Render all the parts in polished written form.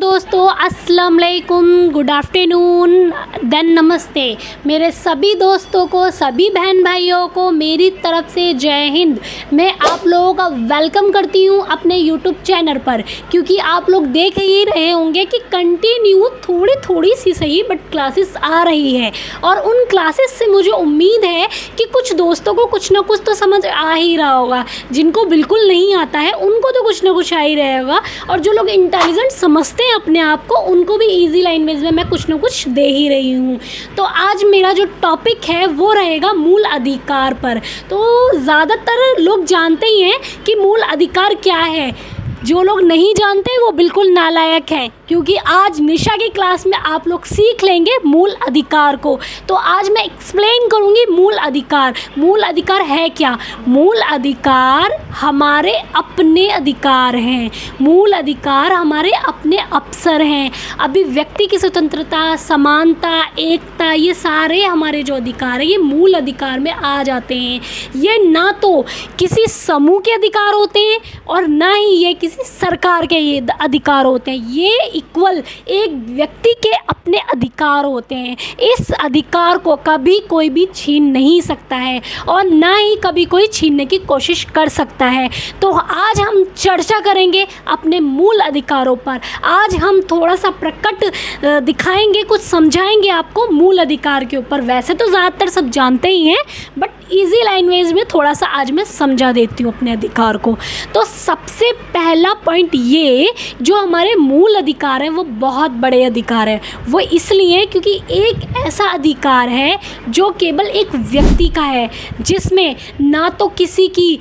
दोस्तों, अस्सलाम वालेकुम, गुड आफ्टरनून, देन नमस्ते। मेरे सभी दोस्तों को, सभी बहन भाइयों को मेरी तरफ से जय हिंद। मैं आप लोगों का वेलकम करती हूँ अपने यूट्यूब चैनल पर, क्योंकि आप लोग देख ही रहे होंगे कि कंटिन्यू थोड़ी थोड़ी सी सही बट क्लासेस आ रही है। और उन क्लासेस से मुझे उम्मीद है कि कुछ दोस्तों को कुछ ना कुछ तो समझ आ ही रहा होगा। जिनको बिल्कुल नहीं आता है उनको तो कुछ ना कुछ आ ही रहेगा, और जो लोग इंटेलिजेंट समझते हैं अपने आप को, उनको भी इजी लैंग्वेज में मैं कुछ ना कुछ दे ही रही हूँ। तो आज मेरा जो टॉपिक है वो रहेगा मूल अधिकार पर। तो ज़्यादातर लोग जानते ही हैं कि मूल अधिकार क्या है। जो लोग नहीं जानते वो बिल्कुल नालायक हैं, क्योंकि आज निशा की क्लास में आप लोग सीख लेंगे मूल अधिकार को। तो आज मैं एक्सप्लेन करूँगी मूल अधिकार। मूल अधिकार है क्या? मूल अधिकार हमारे अपने अधिकार हैं। मूल अधिकार हमारे अपने अवसर हैं। अभिव्यक्ति की स्वतंत्रता, समानता, एकता, ये सारे हमारे जो अधिकार हैं ये मूल अधिकार में आ जाते हैं। ये ना तो किसी समूह के अधिकार होते हैं और ना ही ये किसी सरकार के ये अधिकार होते हैं। ये इक्वल एक व्यक्ति के अपने अधिकार होते हैं। इस अधिकार को कभी कोई भी छीन नहीं सकता है और ना ही कभी कोई छीनने की कोशिश कर सकता है। तो आज हम चर्चा करेंगे अपने मूल अधिकारों पर। आज हम थोड़ा सा प्रकट दिखाएंगे, कुछ समझाएंगे आपको मूल अधिकार के ऊपर। वैसे तो ज़्यादातर सब जानते ही हैं, बट इजी लैंग्वेज में थोड़ा सा आज मैं समझा देती हूँ अपने अधिकार को। तो सबसे पहला पॉइंट, ये जो हमारे मूल अधिकार हैं वो बहुत बड़े अधिकार हैं। वो इसलिए क्योंकि एक ऐसा अधिकार है जो केवल एक व्यक्ति का है, जिसमें ना तो किसी की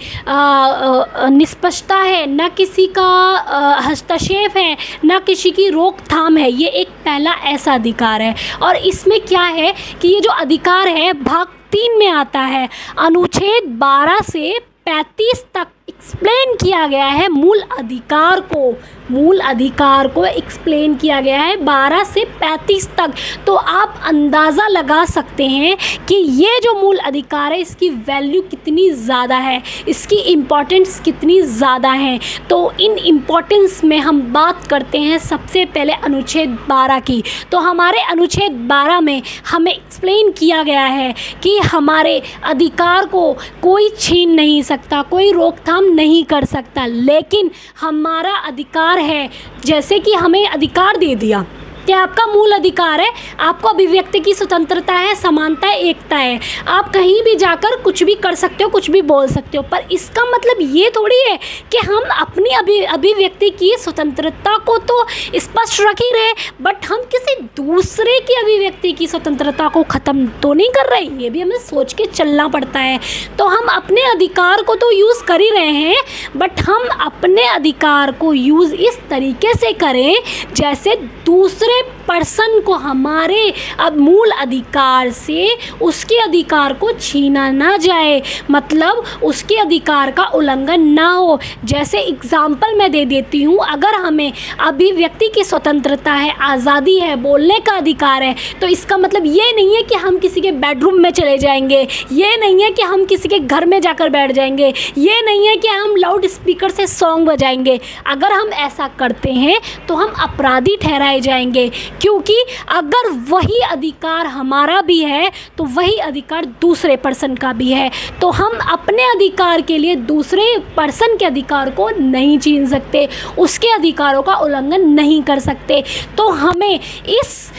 निष्पक्षता है, ना किसी का हस्तक्षेप है, ना किसी की रोकथाम है। ये एक पहला ऐसा अधिकार है। और इसमें क्या है कि ये जो अधिकार है भाग 3 में आता है। अनुच्छेद 12 से 35 तक एक्सप्लेन किया गया है मूल अधिकार को। मूल अधिकार को एक्सप्लेन किया गया है 12 से 35 तक। तो आप अंदाज़ा लगा सकते हैं कि ये जो मूल अधिकार है इसकी वैल्यू कितनी ज़्यादा है, इसकी इम्पोर्टेंस कितनी ज़्यादा है। तो इन इम्पोर्टेंस में हम बात करते हैं सबसे पहले अनुच्छेद 12 की। तो हमारे अनुच्छेद 12 में हमें एक्सप्लेन किया गया है कि हमारे अधिकार को कोई छीन नहीं सकता, कोई रोकथाम नहीं कर सकता। लेकिन हमारा अधिकार है, जैसे कि हमें अधिकार दे दिया कि आपका मूल अधिकार है, आपको अभिव्यक्ति की स्वतंत्रता है, समानता है, एकता है। आप कहीं भी जाकर कुछ भी कर सकते हो, कुछ भी बोल सकते हो। पर इसका मतलब ये थोड़ी है कि हम अपनी अभिव्यक्ति की स्वतंत्रता को तो स्पष्ट रख ही रहे, बट हम किसी दूसरे की अभिव्यक्ति की स्वतंत्रता को ख़त्म तो नहीं कर रहे। ये भी हमें सोच के चलना पड़ता है। तो हम अपने अधिकार को तो यूज़ कर ही रहे हैं, बट हम अपने अधिकार को यूज़ इस तरीके से करें जैसे दूसरे पर्सन को हमारे अब मूल अधिकार से उसके अधिकार को छीना ना जाए, मतलब उसके अधिकार का उल्लंघन ना हो। जैसे एग्जाम्पल मैं दे देती हूँ, अगर हमें अभिव्यक्ति की स्वतंत्रता है, आज़ादी है, बोलने का अधिकार है, तो इसका मतलब ये नहीं है कि हम किसी के बेडरूम में चले जाएंगे, ये नहीं है कि हम किसी के घर में जाकर बैठ जाएंगे, ये नहीं है कि हम लाउड स्पीकर से सॉन्ग बजाएंगे। अगर हम ऐसा करते हैं तो हम अपराधी ठहराए जाएंगे, क्योंकि अगर वही अधिकार हमारा भी है तो वही अधिकार दूसरे पर्सन का भी है। तो हम अपने अधिकार के लिए दूसरे पर्सन के अधिकार को नहीं छीन सकते, उसके अधिकारों का उल्लंघन नहीं कर सकते। तो हमें इस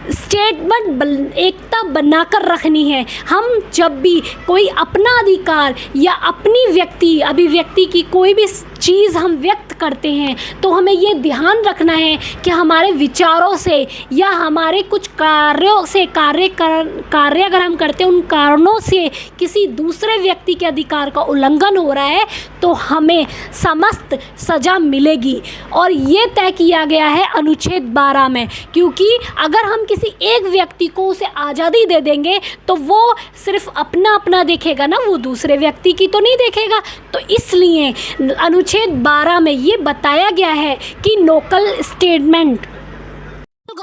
स्टेटमेंट एकता बनाकर रखनी है। हम जब भी कोई अपना अधिकार या अपनी अभिव्यक्ति की कोई भी चीज़ हम व्यक्त करते हैं, तो हमें ये ध्यान रखना है कि हमारे विचारों से या हमारे कुछ कार्यों से कार्य अगर हम करते हैं, उन कारणों से किसी दूसरे व्यक्ति के अधिकार का उल्लंघन हो रहा है तो हमें समस्त सज़ा मिलेगी। और ये तय किया गया है अनुच्छेद 12 में, क्योंकि अगर हम किसी एक व्यक्ति को उसे आज़ादी दे देंगे तो वो सिर्फ अपना देखेगा ना, वो दूसरे व्यक्ति की तो नहीं देखेगा। तो इसलिए अनुच्छेद 12 में ये बताया गया है कि local statement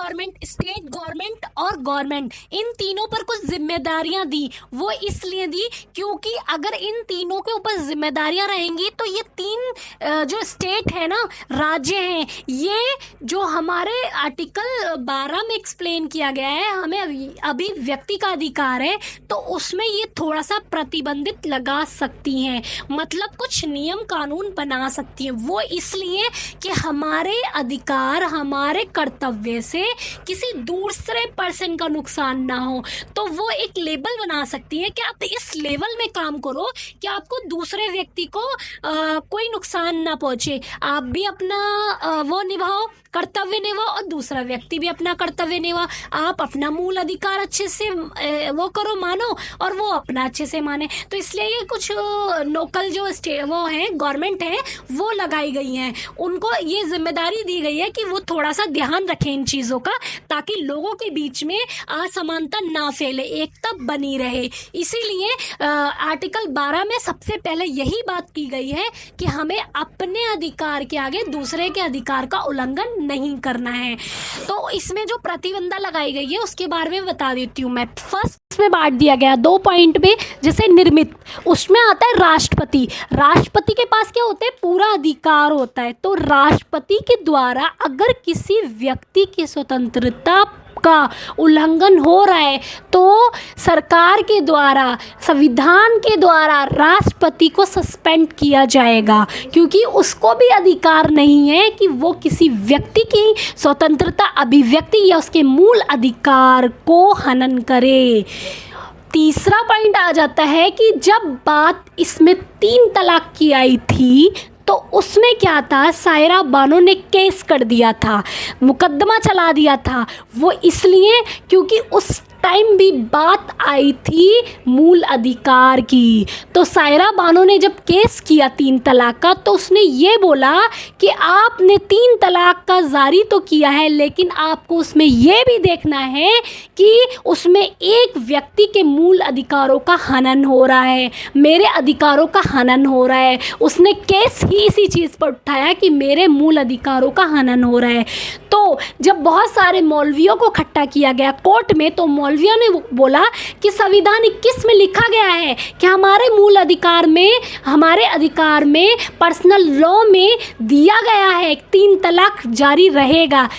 government, state government और गवर्नमेंट, इन तीनों पर कुछ जिम्मेदारियां दी। वो इसलिए दी क्योंकि अगर इन तीनों के ऊपर जिम्मेदारियां रहेंगी तो ये तीन जो स्टेट है ना, राज्य हैं, ये जो हमारे आर्टिकल 12 में एक्सप्लेन किया गया है, हमें अभी व्यक्ति का अधिकार है, तो उसमें ये थोड़ा सा प्रतिबंधित लगा सकती हैं, मतलब कुछ नियम कानून बना सकती हैं। वो इसलिए कि हमारे अधिकार, हमारे कर्तव्य से किसी दूसरे पर्सन का नुकसान ना हो, तो वो एक लेबल बना सकती है कि आप इस लेवल में काम करो कि आपको दूसरे व्यक्ति को कोई नुकसान ना पहुंचे। आप भी अपना वो निभाओ, कर्तव्य निभाओ, और दूसरा व्यक्ति भी अपना कर्तव्य निभाओ। आप अपना मूल अधिकार अच्छे से वो करो, मानो, और वो अपना अच्छे से माने। तो इसलिए ये कुछ लोकल जो वो है, गवर्नमेंट है, वो लगाई गई हैं, उनको ये जिम्मेदारी दी गई है कि वो थोड़ा सा ध्यान रखें इन चीज़ों का, ताकि लोगों के बीच में असमानता ना फैले, एकता बनी रहे। इसीलिए आर्टिकल 12 में सबसे पहले यही बात की गई है कि हमें अपने अधिकार के आगे दूसरे के अधिकार का उल्लंघन नहीं करना है। तो इसमें जो प्रतिबंधा लगाई गई है उसके बारे में बता देती हूँ मैं। फर्स्ट में बांट दिया गया 2 पॉइंट में, जैसे निर्मित, उसमें आता है राष्ट्रपति। राष्ट्रपति के पास क्या होता है? पूरा अधिकार होता है। तो राष्ट्रपति के द्वारा अगर किसी व्यक्ति की स्वतंत्रता का उल्लंघन हो रहा है तो सरकार के द्वारा, संविधान के द्वारा राष्ट्रपति को सस्पेंड किया जाएगा, क्योंकि उसको भी अधिकार नहीं है कि वो किसी व्यक्ति की स्वतंत्रता, अभिव्यक्ति या उसके मूल अधिकार को हनन करे। तीसरा पॉइंट आ जाता है कि जब बात इसमें 3 तलाक की आई थी तो उसमें क्या था, सायरा बानो ने केस कर दिया था, मुकदमा चला दिया था। वो इसलिए क्योंकि उस टाइम भी बात आई थी मूल अधिकार की। तो सायरा बानो ने जब केस किया 3 तलाक का, तो उसने ये बोला कि आपने 3 तलाक का जारी तो किया है, लेकिन आपको उसमें ये भी देखना है कि उसमें एक व्यक्ति के मूल अधिकारों का हनन हो रहा है, मेरे अधिकारों का हनन हो रहा है। उसने केस ही इसी चीज़ पर उठाया कि मेरे मूल अधिकारों का हनन हो रहा है। तो जब बहुत सारे मौलवियों को इकट्ठा किया गया कोर्ट में, तो मौलवियों ने बोला कि संविधान 21 में लिखा गया है कि हमारे मूल अधिकार में, हमारे अधिकार में, पर्सनल लॉ में दिया गया है 3 तलाक जारी रहेगा।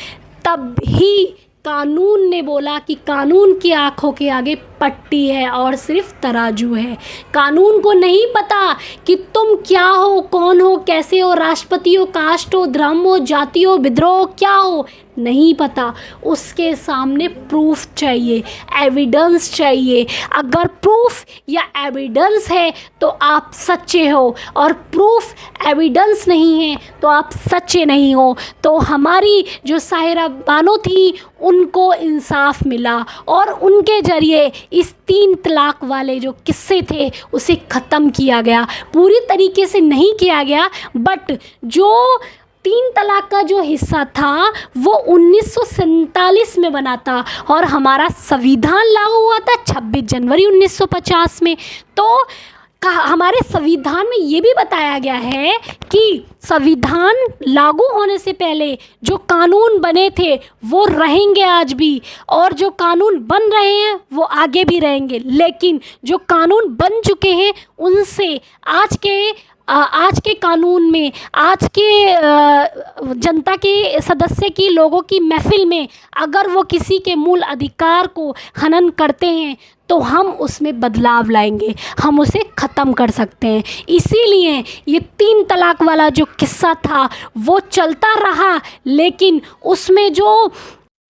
तब ही कानून ने बोला कि कानून की आंखों के आगे पट्टी है और सिर्फ तराजू है। कानून को नहीं पता कि तुम क्या हो, कौन हो, कैसे हो, राष्ट्रपति हो, कास्ट हो, धर्म हो, जाति हो, विद्रोह क्या हो, नहीं पता। उसके सामने प्रूफ चाहिए, एविडेंस चाहिए। अगर प्रूफ या एविडेंस है तो आप सच्चे हो, और प्रूफ एविडेंस नहीं है तो आप सच्चे नहीं हो। तो हमारी जो सायरा बानो थी, उनको इंसाफ मिला और उनके ज़रिए इस 3 तलाक वाले जो किस्से थे उसे ख़त्म किया गया। पूरी तरीके से नहीं किया गया, बट जो 3 तलाक का जो हिस्सा था वो 1947 में बना था और हमारा संविधान लागू हुआ था 26 जनवरी 1950 में। तो हमारे संविधान में ये भी बताया गया है कि संविधान लागू होने से पहले जो कानून बने थे वो रहेंगे आज भी, और जो कानून बन रहे हैं वो आगे भी रहेंगे। लेकिन जो कानून बन चुके हैं उनसे आज के कानून में, आज के जनता के सदस्य की, लोगों की महफिल में अगर वो किसी के मूल अधिकार को हनन करते हैं तो हम उसमें बदलाव लाएंगे, हम उसे ख़त्म कर सकते हैं। इसीलिए ये 3 तलाक वाला जो किस्सा था वो चलता रहा, लेकिन उसमें जो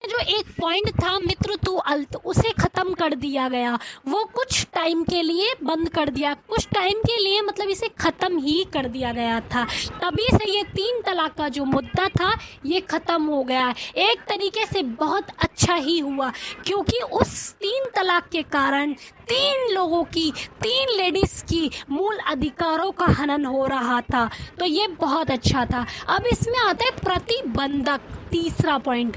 एक पॉइंट था मित्र तू अल्त, उसे ख़त्म कर दिया गया। वो कुछ टाइम के लिए बंद कर दिया, कुछ टाइम के लिए, मतलब इसे ख़त्म ही कर दिया गया था। तभी से ये 3 तलाक का जो मुद्दा था ये ख़त्म हो गया। एक तरीके से बहुत अच्छा ही हुआ, क्योंकि उस 3 तलाक के कारण 3 लोगों की, 3 लेडीज़ की मूल अधिकारों का हनन हो रहा था। तो ये बहुत अच्छा था। अब इसमें आता है प्रतिबंधक। तीसरा पॉइंट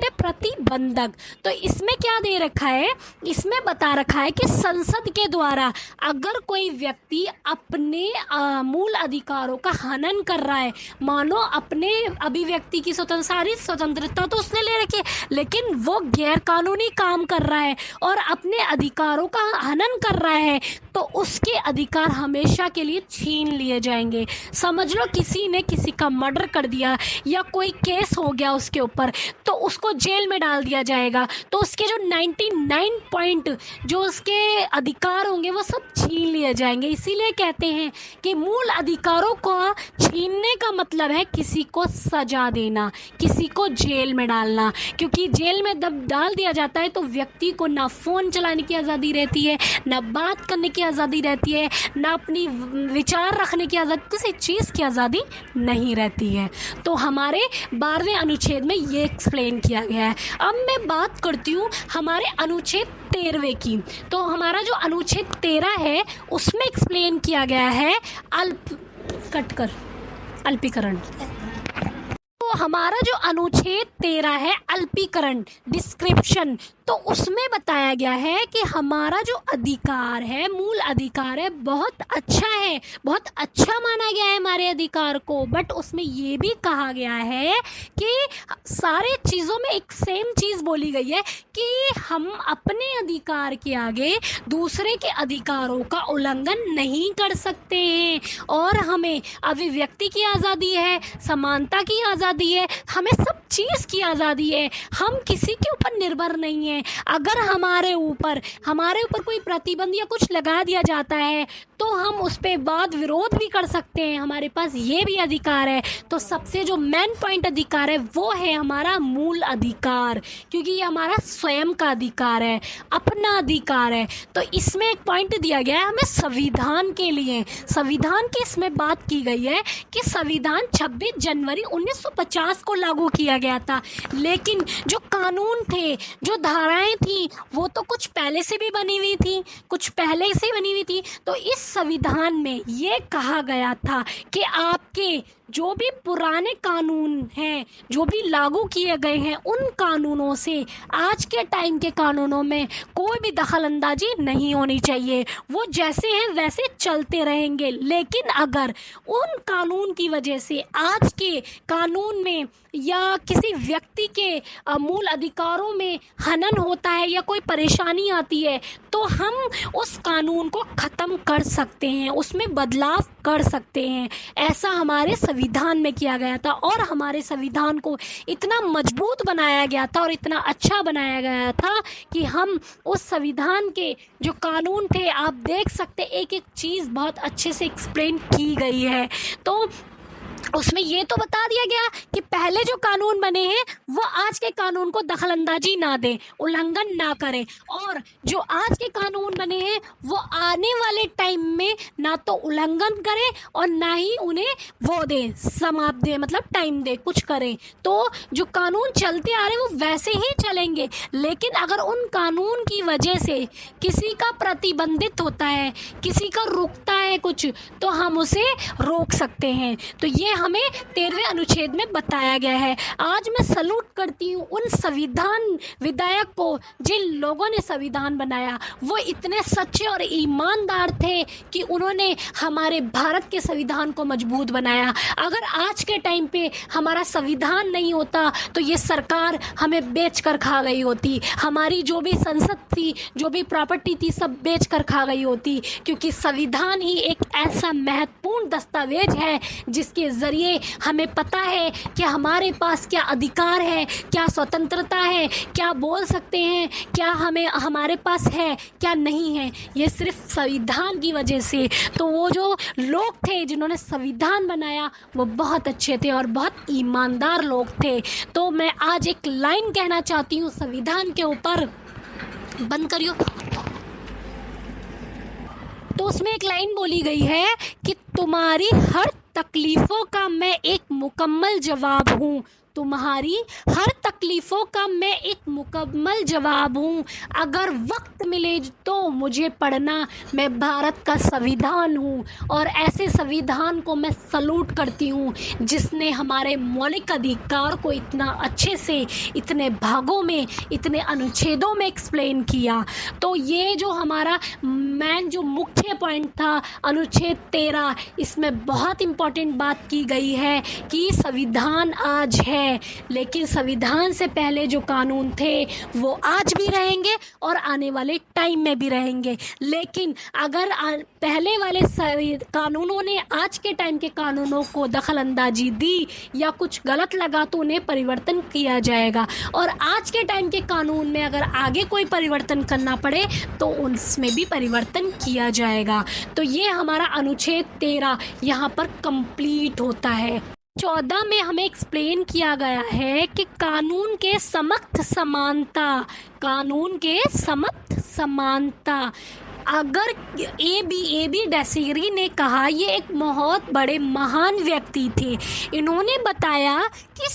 है प्रतिबंधक। तो इसमें क्या दे रखा है, इसमें बता रखा है कि संसद के द्वारा अगर कोई व्यक्ति अपने मूल अधिकारों का हनन कर रहा है, मानो अपने अभिव्यक्ति की सारी स्वतंत्रता तो उसने ले रखी है, लेकिन वो गैर कानूनी काम कर रहा है और अपने अधिकारों का हनन कर रहा है, तो उसके अधिकार हमेशा के लिए छीन लिए जाएंगे। समझ लो किसी ने किसी का मर्डर कर दिया या कोई केस हो गया उसके ऊपर, तो उसको जेल में डाल दिया जाएगा, तो उसके जो 99 पॉइंट जो उसके अधिकार होंगे वो सब छीन लिए जाएंगे। इसीलिए कहते हैं कि मूल अधिकारों को छीनने का मतलब है किसी को सजा देना, किसी को जेल में डालना, क्योंकि जेल में जब डाल दिया जाता है तो व्यक्ति को ना फ़ोन चलाने की आज़ादी रहती है, ना बात करने की आज़ादी रहती है, ना अपनी विचार रखने की आज़ादी, किसी चीज़ की आज़ादी नहीं रहती है। तो हमारे 12वें अनुच्छेद में ये एक्सप्लेन किया गया है। अब मैं बात करती हूँ हमारे अनुच्छेद 13वें की। तो हमारा जो अनुच्छेद 13 है उसमें एक्सप्लेन किया गया है अल्पीकरण। तो हमारा जो अनुच्छेद 13 है अल्पीकरण, डिस्क्रिप्शन, तो उसमें बताया गया है कि हमारा जो अधिकार है, मूल अधिकार है, बहुत अच्छा है, बहुत अच्छा माना गया है हमारे अधिकार को। बट उसमें ये भी कहा गया है कि सारे चीज़ों में एक सेम चीज़ बोली गई है कि हम अपने अधिकार के आगे दूसरे के अधिकारों का उल्लंघन नहीं कर सकते हैं, और हमें अभिव्यक्ति की आज़ादी है, समानता की आज़ादी है, हमें सब चीज़ की आज़ादी है, हम किसी के ऊपर निर्भर नहीं हैं। अगर हमारे ऊपर कोई प्रतिबंध या कुछ लगा दिया जाता है तो हम उस पर वाद विरोध भी कर सकते हैं, हमारे पास ये भी अधिकार है। तो सबसे जो मेन पॉइंट अधिकार है वो है हमारा मूल अधिकार, क्योंकि ये हमारा स्वयं का अधिकार है, अपना अधिकार है। तो इसमें एक पॉइंट दिया गया है हमें संविधान के लिए। संविधान की इसमें बात की गई है कि संविधान 26 जनवरी 1950 को लागू किया गया था, लेकिन जो कानून थे, जो धाराएं थी, वो तो कुछ पहले से भी बनी हुई थी, कुछ पहले से बनी हुई थी। तो इस संविधान में ये कहा गया था कि आपके जो भी पुराने कानून हैं, जो भी लागू किए गए हैं, उन कानूनों से आज के टाइम के कानूनों में कोई भी दखलंदाजी नहीं होनी चाहिए, वो जैसे हैं वैसे चलते रहेंगे। लेकिन अगर उन कानून की वजह से आज के कानून में या किसी व्यक्ति के मूल अधिकारों में हनन होता है या कोई परेशानी आती है, तो हम उस कानून को ख़त्म कर सकते हैं, उसमें बदलाव कर सकते हैं। ऐसा हमारे संविधान में किया गया था, और हमारे संविधान को इतना मजबूत बनाया गया था और इतना अच्छा बनाया गया था कि हम उस संविधान के जो कानून थे, आप देख सकते एक एक चीज़ बहुत अच्छे से एक्सप्लेन की गई है। तो उसमें ये तो बता दिया गया कि पहले जो कानून बने हैं वो आज के कानून को दखलंदाजी ना दें, उल्लंघन ना करें, और जो आज के कानून बने हैं वो आने वाले टाइम में ना तो उल्लंघन करें और ना ही उन्हें वो दें, समाप्त दें, मतलब टाइम दें, कुछ करें। तो जो कानून चलते आ रहे हैं वो वैसे ही चलेंगे, लेकिन अगर उन कानून की वजह से किसी का प्रतिबंधित होता है, किसी का रुकता है कुछ, तो हम उसे रोक सकते हैं। तो ये हमें 13वें अनुच्छेद में बताया गया है। आज मैं सलूट करती हूँ उन संविधान विधायक को जिन लोगों ने संविधान बनाया। वो इतने सच्चे और ईमानदार थे कि उन्होंने हमारे भारत के संविधान को मजबूत बनाया। अगर आज के टाइम पे हमारा संविधान नहीं होता तो ये सरकार हमें बेच कर खा गई होती, हमारी जो भी संसद थी, जो भी प्रॉपर्टी थी, सब बेच कर खा गई होती, क्योंकि संविधान ही एक ऐसा महत्वपूर्ण दस्तावेज है जिसके ज़रिए हमें पता है कि हमारे पास क्या अधिकार है, क्या स्वतंत्रता है, क्या बोल सकते हैं, क्या हमारे पास है, क्या नहीं है। ये सिर्फ संविधान की वजह से। तो वो जो लोग थे जिन्होंने संविधान बनाया वो बहुत अच्छे थे और बहुत ईमानदार लोग थे। तो मैं आज एक लाइन कहना चाहती हूँ संविधान के ऊपर, बंद करियो। तो उसमें एक लाइन बोली गई है कि तुम्हारी हर तकलीफ़ों का मैं एक मुकम्मल जवाब हूँ, तुम्हारी हर तकलीफ़ों का मैं एक मुकम्मल जवाब हूँ। अगर वक्त मिले तो मुझे पढ़ना, मैं भारत का संविधान हूँ और ऐसे संविधान को मैं सलूट करती हूँ जिसने हमारे मौलिक अधिकार को इतना अच्छे से, इतने भागों में, इतने अनुच्छेदों में एक्सप्लेन किया। तो ये जो हमारा जो मुख्य पॉइंट था अनुच्छेद 13, इसमें बहुत इम्पोर्टेंट बात की गई है कि संविधान आज है, लेकिन संविधान से पहले जो कानून थे वो आज भी रहेंगे और आने वाले टाइम में भी रहेंगे। लेकिन अगर पहले वाले कानूनों ने आज के टाइम के कानूनों को दखल अंदाजी दी या कुछ गलत लगा तो उन्हें परिवर्तन किया जाएगा, और आज के टाइम के कानून में अगर आगे कोई परिवर्तन करना पड़े तो उसमें भी परिवर्तन किया जाएगा। तो ये हमारा अनुच्छेद 13 यहाँ पर कंप्लीट होता है। 14 में हमें एक्सप्लेन किया गया है कि कानून के समक्ष समानता, कानून के समक्ष समानता। अगर ए बी डेसिगरी ने कहा, ये एक बहुत बड़े महान व्यक्ति थे, इन्होंने बताया कि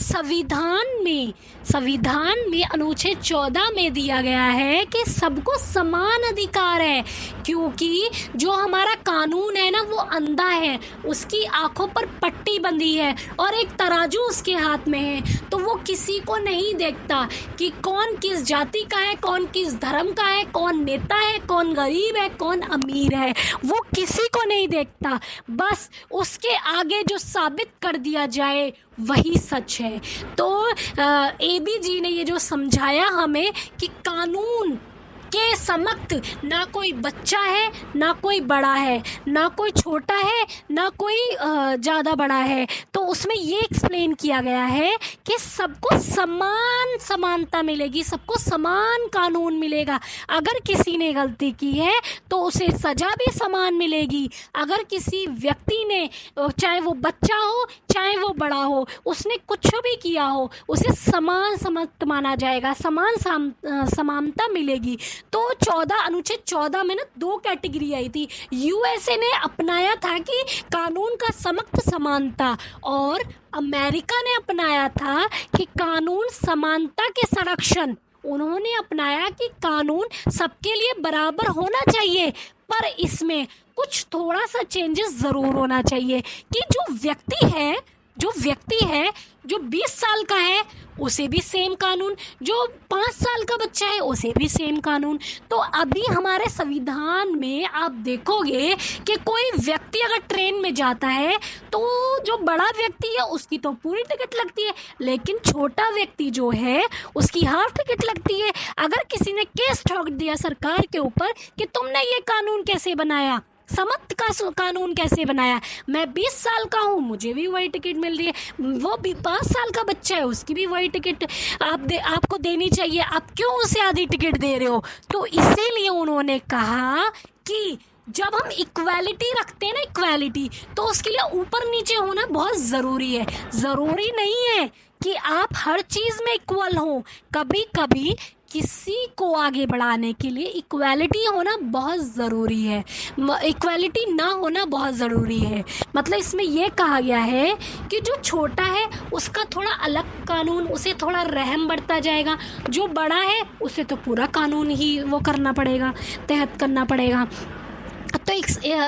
संविधान में अनुच्छेद 14 में दिया गया है कि सबको समान अधिकार है, क्योंकि जो हमारा कानून है ना वो अंधा है, उसकी आंखों पर पट्टी बंधी है और एक तराजू उसके हाथ में है, तो वो किसी को नहीं देखता कि कौन किस जाति का है, कौन किस धर्म का है, कौन नेता है, कौन गरीब है, कौन अमीर है, वो किसी को नहीं देखता। बस उसके आगे जो साबित कर दिया जाए वही सच है। तो एबी जी ने ये जो समझाया हमें कि कानून के समक्ष ना कोई बच्चा है, ना कोई बड़ा है, ना कोई छोटा है, ना कोई ज़्यादा बड़ा है, तो उसमें ये एक्सप्लेन किया गया है कि सबको समान समानता मिलेगी, सबको समान कानून मिलेगा। अगर किसी ने गलती की है तो उसे सज़ा भी समान मिलेगी। अगर किसी व्यक्ति ने, चाहे वो बच्चा हो चाहे वो बड़ा हो, उसने कुछ भी किया हो, उसे समान समझ माना जाएगा, समान समानता मिलेगी। तो अनुच्छेद 14 में ना 2 कैटेगरी आई थी। यूएसए ने अपनाया था कि कानून का समक्ष समानता, और अमेरिका ने अपनाया था कि कानून समानता के संरक्षण। उन्होंने अपनाया कि कानून सबके लिए बराबर होना चाहिए, पर इसमें कुछ थोड़ा सा चेंजेस ज़रूर होना चाहिए कि जो व्यक्ति है जो 20 साल का है उसे भी सेम कानून, जो 5 साल का बच्चा है उसे भी सेम कानून। तो अभी हमारे संविधान में आप देखोगे कि कोई व्यक्ति अगर ट्रेन में जाता है तो जो बड़ा व्यक्ति है उसकी तो पूरी टिकट लगती है, लेकिन छोटा व्यक्ति जो है उसकी हाफ टिकट लगती है। अगर किसी ने केस ठोक दिया सरकार के ऊपर कि तुमने ये कानून कैसे बनाया, समक्ष का कानून कैसे बनाया, मैं 20 साल का हूँ मुझे भी वही टिकट मिल रही है, वो भी 5 साल का बच्चा है उसकी भी वही टिकट आपको देनी चाहिए, आप क्यों उसे आधी टिकट दे रहे हो। तो इसीलिए उन्होंने कहा कि जब हम इक्वालिटी रखते हैं ना, इक्वालिटी, तो उसके लिए ऊपर नीचे होना बहुत ज़रूरी है। ज़रूरी नहीं है कि आप हर चीज़ में इक्वल हो, कभी कभी किसी को आगे बढ़ाने के लिए इक्वालिटी होना बहुत ज़रूरी है, इक्वालिटी ना होना बहुत ज़रूरी है। मतलब इसमें यह कहा गया है कि जो छोटा है उसका थोड़ा अलग कानून, उसे थोड़ा रहम बढ़ता जाएगा, जो बड़ा है उसे तो पूरा कानून ही वो करना पड़ेगा, तहत करना पड़ेगा। तो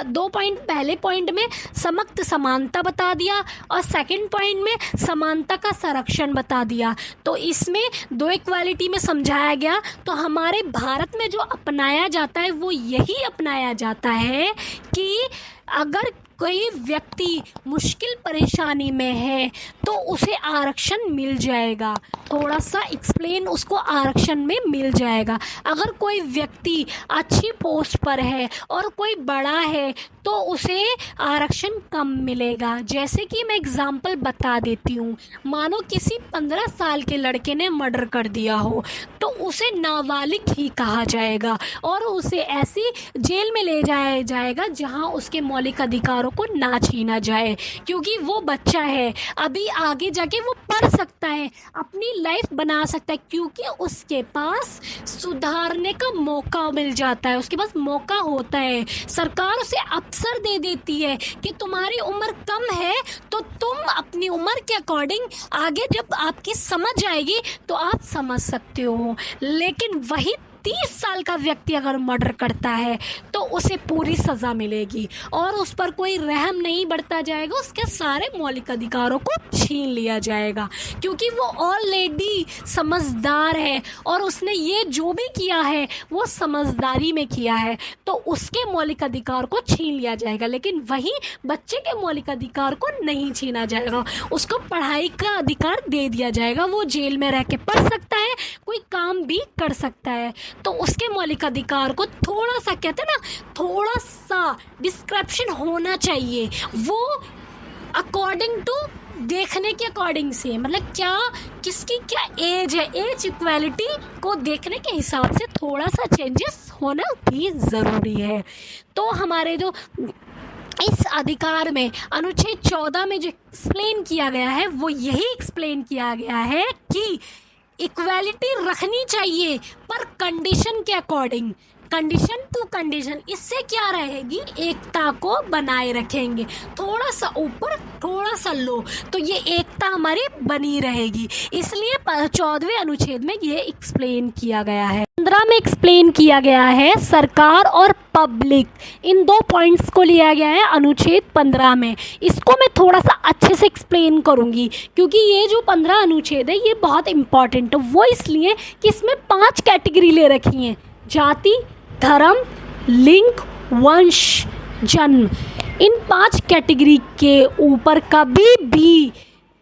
2 पॉइंट, पहले पॉइंट में समक्ष समानता बता दिया और सेकंड पॉइंट में समानता का संरक्षण बता दिया। तो इसमें 2 इक्वालिटी में समझाया गया। तो हमारे भारत में जो अपनाया जाता है वो यही अपनाया जाता है कि अगर कोई व्यक्ति मुश्किल परेशानी में है तो उसे आरक्षण मिल जाएगा, थोड़ा सा एक्सप्लेन उसको आरक्षण में मिल जाएगा। अगर कोई व्यक्ति अच्छी पोस्ट पर है और कोई बड़ा है तो उसे आरक्षण कम मिलेगा। जैसे कि मैं एग्जांपल बता देती हूँ, मानो किसी 15 साल के लड़के ने मर्डर कर दिया हो तो उसे नाबालिग ही कहा जाएगा और उसे ऐसी जेल में ले जाया जाएगा जहाँ उसके मौलिक अधिकारों को ना छीना जाए, क्योंकि वो बच्चा है, अभी आगे जाके वो पढ़ सकता है, अपनी लाइफ बना सकता है, क्योंकि उसके पास सुधारने का मौका मिल जाता है, उसके पास मौका होता है। सरकार उसे अवसर दे देती है कि तुम्हारी उम्र कम है तो तुम अपनी उम्र के अकॉर्डिंग आगे जब आपकी समझ आएगी तो आप समझ सकते हो। लेकिन वही 30 साल का व्यक्ति अगर मर्डर करता है तो उसे पूरी सज़ा मिलेगी और उस पर कोई रहम नहीं बरता जाएगा, उसके सारे मौलिक अधिकारों को छीन लिया जाएगा, क्योंकि वो ऑलरेडी समझदार है और उसने ये जो भी किया है वो समझदारी में किया है, तो उसके मौलिक अधिकार को छीन लिया जाएगा। लेकिन वहीं बच्चे के मौलिक अधिकार को नहीं छीना जाएगा, उसको पढ़ाई का अधिकार दे दिया जाएगा, वो जेल में रह के पढ़ सकता है, कोई काम भी कर सकता है। तो उसके मौलिक अधिकार को थोड़ा सा, कहते हैं ना, थोड़ा सा डिस्क्रिप्शन होना चाहिए, वो अकॉर्डिंग टू देखने के अकॉर्डिंग से, मतलब क्या किसकी क्या एज है, एज इक्वालिटी को देखने के हिसाब से थोड़ा सा चेंजेस होना भी ज़रूरी है। तो हमारे जो इस अधिकार में अनुच्छेद 14 में जो एक्सप्लेन किया गया है वो यही एक्सप्लेन किया गया है कि इक्वालिटी रखनी चाहिए पर कंडीशन के अकॉर्डिंग, कंडीशन टू कंडीशन। इससे क्या रहेगी, एकता को बनाए रखेंगे, थोड़ा सा ऊपर थोड़ा सा लो, तो ये एकता हमारी बनी रहेगी। इसलिए 14वें अनुच्छेद में ये एक्सप्लेन किया गया है। 15 में एक्सप्लेन किया गया है सरकार और पब्लिक, इन दो पॉइंट्स को लिया गया है अनुच्छेद 15 में। इसको मैं थोड़ा सा अच्छे से एक्सप्लेन करूँगी क्योंकि ये जो 15 अनुच्छेद है ये बहुत इम्पॉर्टेंट है। वो इसलिए कि इसमें 5 कैटेगरी ले रखी हैं, जाति, धर्म, लिंग, वंश, जन्म। इन 5 कैटेगरी के ऊपर कभी भी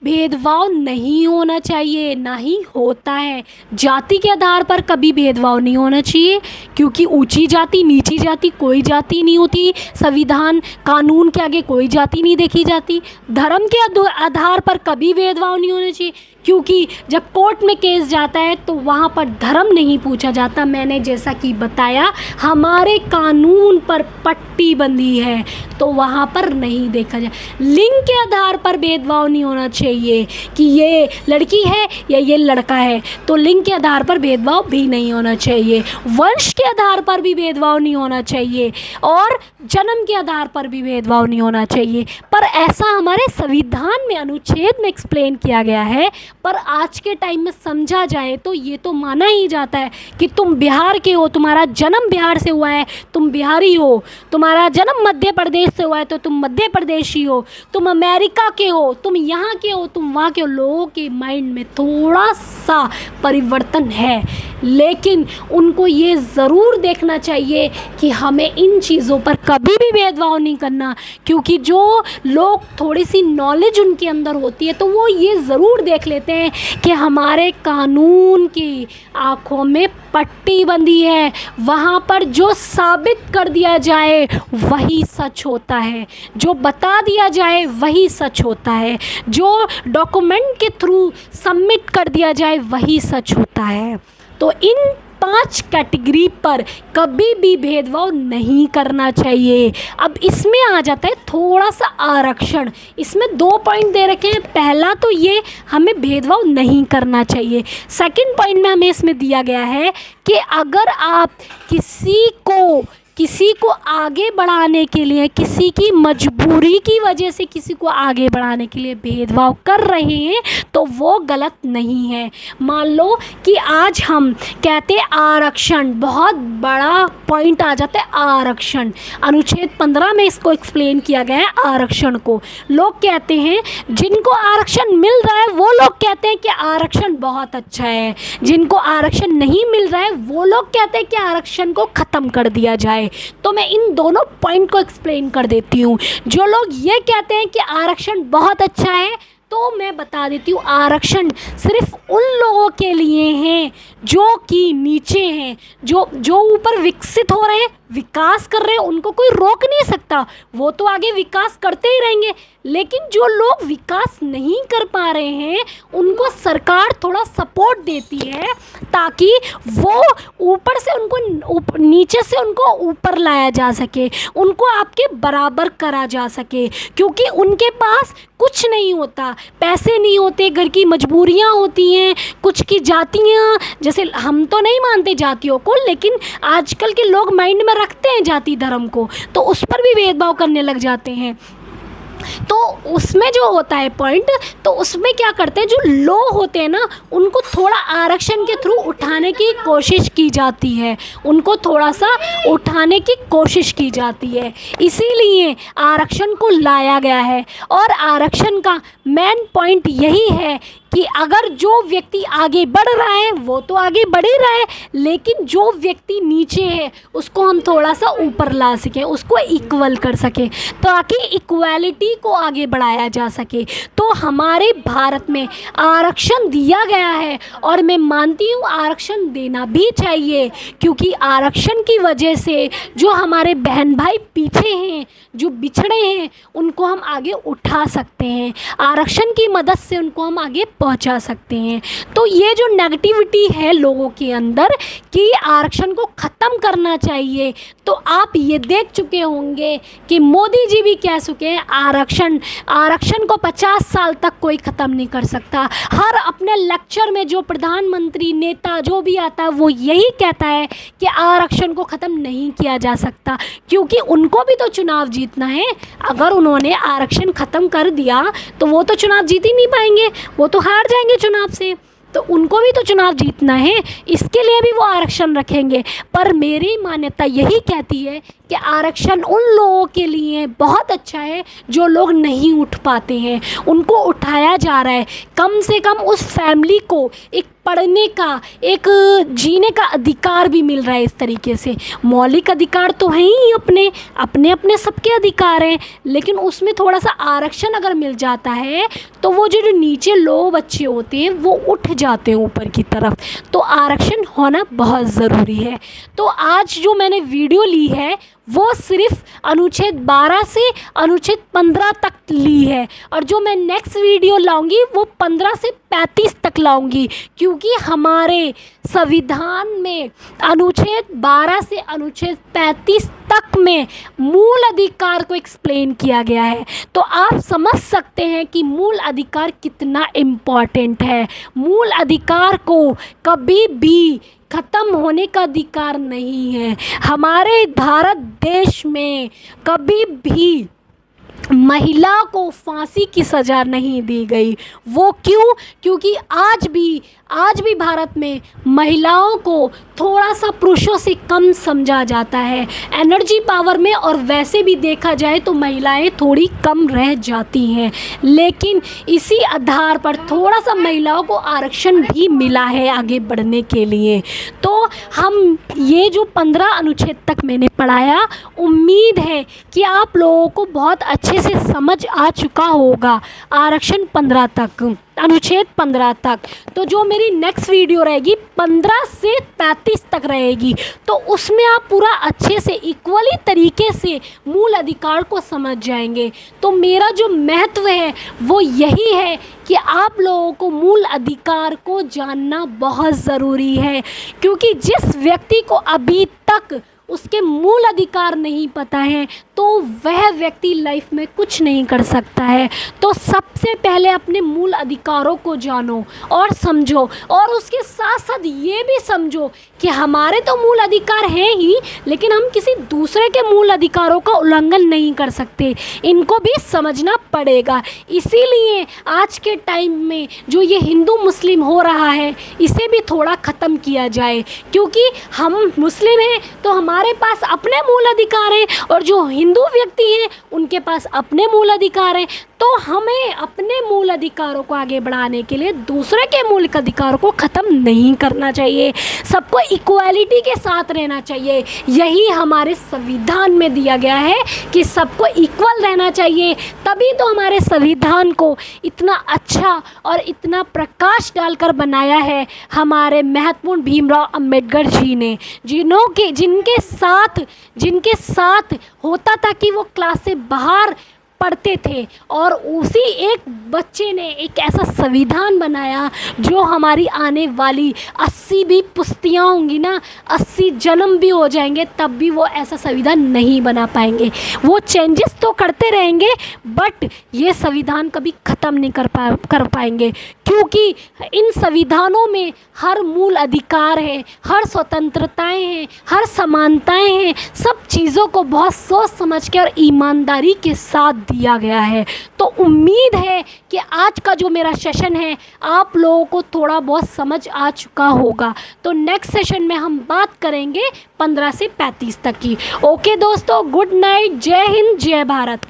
भेदभाव नहीं होना चाहिए, ना ही होता है। जाति के आधार पर कभी भेदभाव नहीं होना चाहिए क्योंकि ऊंची जाति नीची जाति कोई जाति नहीं होती, संविधान कानून के आगे कोई जाति नहीं देखी जाती। धर्म के आधार पर कभी भेदभाव नहीं होना चाहिए क्योंकि जब कोर्ट में केस जाता है तो वहाँ पर धर्म नहीं पूछा जाता। मैंने जैसा कि बताया हमारे कानून पर पट्टी बंधी है तो वहाँ पर नहीं देखा जाए। लिंग के आधार पर भेदभाव नहीं होना चाहिए कि ये लड़की है या ये लड़का है, तो लिंग के आधार पर भेदभाव भी नहीं होना चाहिए। वंश के आधार पर भी भेदभाव नहीं होना चाहिए और जन्म के आधार पर भी भेदभाव नहीं होना चाहिए। पर ऐसा हमारे संविधान में अनुच्छेद में एक्सप्लेन किया गया है। पर आज के टाइम में समझा जाए तो ये तो माना ही जाता है कि तुम बिहार के हो, तुम्हारा जन्म बिहार से हुआ है, तुम बिहारी हो, तुम्हारा जन्म मध्य प्रदेश से हुआ है तो तुम मध्य प्रदेशी हो, तुम अमेरिका के हो, तुम यहाँ के हो, तुम वहाँ के हो। लोगों के माइंड में थोड़ा सा परिवर्तन है, लेकिन उनको ये ज़रूर देखना चाहिए कि हमें इन चीज़ों पर कभी भी भेदभाव नहीं करना, क्योंकि जो लोग थोड़ी सी नॉलेज उनके अंदर होती है तो वो ये ज़रूर देख लेते हैं कि हमारे कानून की आँखों में पट्टी बंधी है, वहाँ पर जो साबित कर दिया जाए वही सच होता है, जो बता दिया जाए वही सच होता है, जो डॉक्यूमेंट के थ्रू सबमिट कर दिया जाए वही सच होता है। तो इन 5 कैटेगरी पर कभी भी भेदभाव नहीं करना चाहिए। अब इसमें आ जाता है थोड़ा सा आरक्षण। इसमें 2 पॉइंट दे रखे हैं। पहला तो ये हमें भेदभाव नहीं करना चाहिए। सेकंड पॉइंट में हमें इसमें दिया गया है कि अगर आप किसी को आगे बढ़ाने के लिए, किसी की मजबूरी की वजह से किसी को आगे बढ़ाने के लिए भेदभाव कर रहे हैं तो वो गलत नहीं है। मान लो कि आज हम कहते हैं आरक्षण, बहुत बड़ा पॉइंट आ जाता है आरक्षण। अनुच्छेद 15 में इसको एक्सप्लेन किया गया है आरक्षण को। लोग कहते हैं, जिनको आरक्षण मिल रहा है वो लोग कहते हैं कि आरक्षण बहुत अच्छा है, जिनको आरक्षण नहीं मिल रहा है वो लोग कहते हैं कि आरक्षण को ख़त्म कर दिया जाए। तो मैं इन दोनों पॉइंट को एक्सप्लेन कर देती हूँ। जो लोग ये कहते हैं कि आरक्षण बहुत अच्छा है तो मैं बता देती हूँ आरक्षण सिर्फ उन लोगों के लिए हैं जो कि नीचे हैं, जो ऊपर विकसित हो रहे हैं विकास कर रहे हैं उनको कोई रोक नहीं सकता, वो तो आगे विकास करते ही रहेंगे। लेकिन जो लोग विकास नहीं कर पा रहे हैं उनको सरकार थोड़ा सपोर्ट देती है ताकि वो ऊपर से उनको नीचे से उनको ऊपर लाया जा सके, उनको आपके बराबर करा जा सके। क्योंकि उनके पास कुछ नहीं होता, पैसे नहीं होते, घर की मजबूरियां होती हैं, कुछ की जातियां, जैसे हम तो नहीं मानते जातियों को, लेकिन आजकल के लोग माइंड में रखते हैं जाति धर्म को, तो उस पर भी भेदभाव करने लग जाते हैं। तो उसमें जो होता है पॉइंट, तो उसमें क्या करते हैं, जो लो होते हैं ना उनको थोड़ा आरक्षण के थ्रू उठाने की कोशिश की जाती है, उनको थोड़ा सा उठाने की कोशिश की जाती है, इसीलिए आरक्षण को लाया गया है। और आरक्षण का मेन पॉइंट यही है कि अगर जो व्यक्ति आगे बढ़ रहा है वो तो आगे बढ़ ही रहा है, लेकिन जो व्यक्ति नीचे है उसको हम थोड़ा सा ऊपर ला सकें, उसको इक्वल कर सकें, ताकि इक्वालिटी को आगे बढ़ाया जा सके। तो हमारे भारत में आरक्षण दिया गया है और मैं मानती हूँ आरक्षण देना भी चाहिए, क्योंकि आरक्षण की वजह से जो हमारे बहन भाई पीछे हैं, जो बिछड़े हैं, उनको हम आगे उठा सकते हैं, आरक्षण की मदद से उनको हम आगे पहुंचा सकते हैं। तो ये जो नेगेटिविटी है लोगों के अंदर कि आरक्षण को ख़त्म करना चाहिए, तो आप ये देख चुके होंगे कि मोदी जी भी कह चुके हैं आरक्षण को 50 साल तक कोई ख़त्म नहीं कर सकता। हर अपने लेक्चर में जो प्रधानमंत्री नेता जो भी आता है वो यही कहता है कि आरक्षण को ख़त्म नहीं किया जा सकता, क्योंकि उनको भी तो चुनाव जीतना है। अगर उन्होंने आरक्षण ख़त्म कर दिया तो वो तो चुनाव जीत ही नहीं पाएंगे, वो तो हार जाएंगे चुनाव से, तो उनको भी तो चुनाव जीतना है, इसके लिए भी वो आरक्षण रखेंगे। पर मेरी मान्यता यही कहती है कि आरक्षण उन लोगों के लिए बहुत अच्छा है जो लोग नहीं उठ पाते हैं, उनको उठाया जा रहा है। कम से कम उस फैमिली को एक पढ़ने का, एक जीने का अधिकार भी मिल रहा है। इस तरीके से मौलिक अधिकार तो हैं ही अपने अपने सबके अधिकार हैं, लेकिन उसमें थोड़ा सा आरक्षण अगर मिल जाता है तो वो जो नीचे लोग बच्चे होते हैं वो उठ जाते हैं ऊपर की तरफ। तो आरक्षण होना बहुत ज़रूरी है। तो आज जो मैंने वीडियो ली है वो सिर्फ अनुच्छेद 12 से अनुच्छेद 15 तक ली है, और जो मैं नेक्स्ट वीडियो लाऊंगी वो 15 से 35 तक लाऊंगी, क्योंकि हमारे संविधान में अनुच्छेद 12 से अनुच्छेद 35 तक में मूल अधिकार को एक्सप्लेन किया गया है। तो आप समझ सकते हैं कि मूल अधिकार कितना इम्पॉर्टेंट है। मूल अधिकार को कभी भी ख़त्म होने का अधिकार नहीं है। हमारे भारत देश में कभी भी महिला को फांसी की सज़ा नहीं दी गई। वो क्यों? क्योंकि आज भी भारत में महिलाओं को थोड़ा सा पुरुषों से कम समझा जाता है एनर्जी पावर में, और वैसे भी देखा जाए तो महिलाएं थोड़ी कम रह जाती हैं। लेकिन इसी आधार पर थोड़ा सा महिलाओं को आरक्षण भी मिला है आगे बढ़ने के लिए। तो हम ये जो 15 अनुच्छेद तक मैंने पढ़ाया, उम्मीद है कि आप लोगों को बहुत अच्छे से समझ आ चुका होगा आरक्षण 15 तक, अनुच्छेद 15 तक। तो जो मेरी नेक्स्ट वीडियो रहेगी 15 से 35 तक रहेगी, तो उसमें आप पूरा अच्छे से इक्वली तरीके से मूल अधिकार को समझ जाएंगे। तो मेरा जो महत्व है वो यही है कि आप लोगों को मूल अधिकार को जानना बहुत ज़रूरी है, क्योंकि जिस व्यक्ति को अभी तक उसके मूल अधिकार नहीं पता है तो वह व्यक्ति लाइफ में कुछ नहीं कर सकता है। तो सबसे पहले अपने मूल अधिकारों को जानो और समझो, और उसके साथ साथ ये भी समझो कि हमारे तो मूल अधिकार हैं ही, लेकिन हम किसी दूसरे के मूल अधिकारों का उल्लंघन नहीं कर सकते, इनको भी समझना पड़ेगा। इसीलिए आज के टाइम में जो ये हिंदू मुस्लिम हो रहा है इसे भी थोड़ा ख़त्म किया जाए, क्योंकि हम मुस्लिम हैं तो हमारे पास अपने मूल अधिकार हैं, और जो हिंदू व्यक्ति हैं उनके पास अपने मूल अधिकार हैं। तो हमें अपने मूल अधिकारों को आगे बढ़ाने के लिए दूसरे के मूल अधिकारों को ख़त्म नहीं करना चाहिए, सबको इक्वालिटी के साथ रहना चाहिए। यही हमारे संविधान में दिया गया है कि सबको इक्वल रहना चाहिए, तभी तो हमारे संविधान को इतना अच्छा और इतना प्रकाश डालकर बनाया है हमारे महत्वपूर्ण भीमराव अंबेडकर जी ने, जिनके जिनके साथ होता था कि वो क्लास से बाहर पढ़ते थे, और उसी एक बच्चे ने एक ऐसा संविधान बनाया जो हमारी आने वाली 80 भी पुश्तियाँ होंगी ना, 80 जन्म भी हो जाएंगे, तब भी वो ऐसा संविधान नहीं बना पाएंगे। वो चेंजेस तो करते रहेंगे बट ये संविधान कभी ख़त्म नहीं कर पाएंगे, क्योंकि इन संविधानों में हर मूल अधिकार है, हर स्वतंत्रताएं हैं, हर समानताएं हैं, सब चीज़ों को बहुत सोच समझ के और ईमानदारी के साथ दिया गया है। तो उम्मीद है कि आज का जो मेरा सेशन है आप लोगों को थोड़ा बहुत समझ आ चुका होगा। तो नेक्स्ट सेशन में हम बात करेंगे 15 से 35 तक की। ओके दोस्तों, गुड नाइट, जय हिंद, जय भारत।